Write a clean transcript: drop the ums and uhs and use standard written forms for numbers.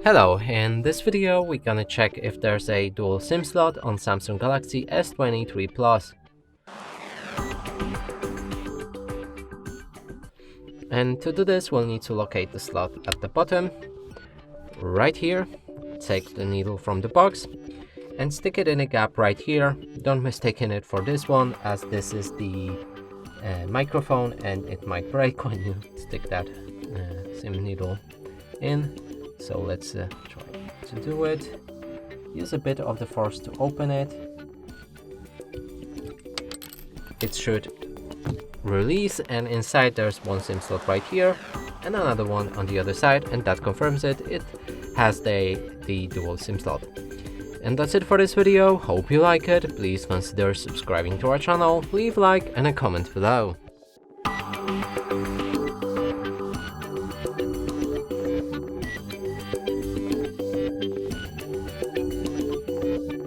Hello, in this video we're gonna check if there's a dual SIM slot on Samsung Galaxy S23 Plus. And to do this we'll need to locate the slot at the bottom, right here. Take the needle from the box and stick it in a gap right here. Don't mistake it for this one, as this is the microphone and it might break when you stick that SIM needle in. So let's try to do it. Use a bit of the force to open it. It should release, and inside there's one SIM slot right here and another one on the other side, and that confirms it. It has the dual SIM slot. And that's it for this video. Hope you like it. Please consider subscribing to our channel, leave a like and a comment below.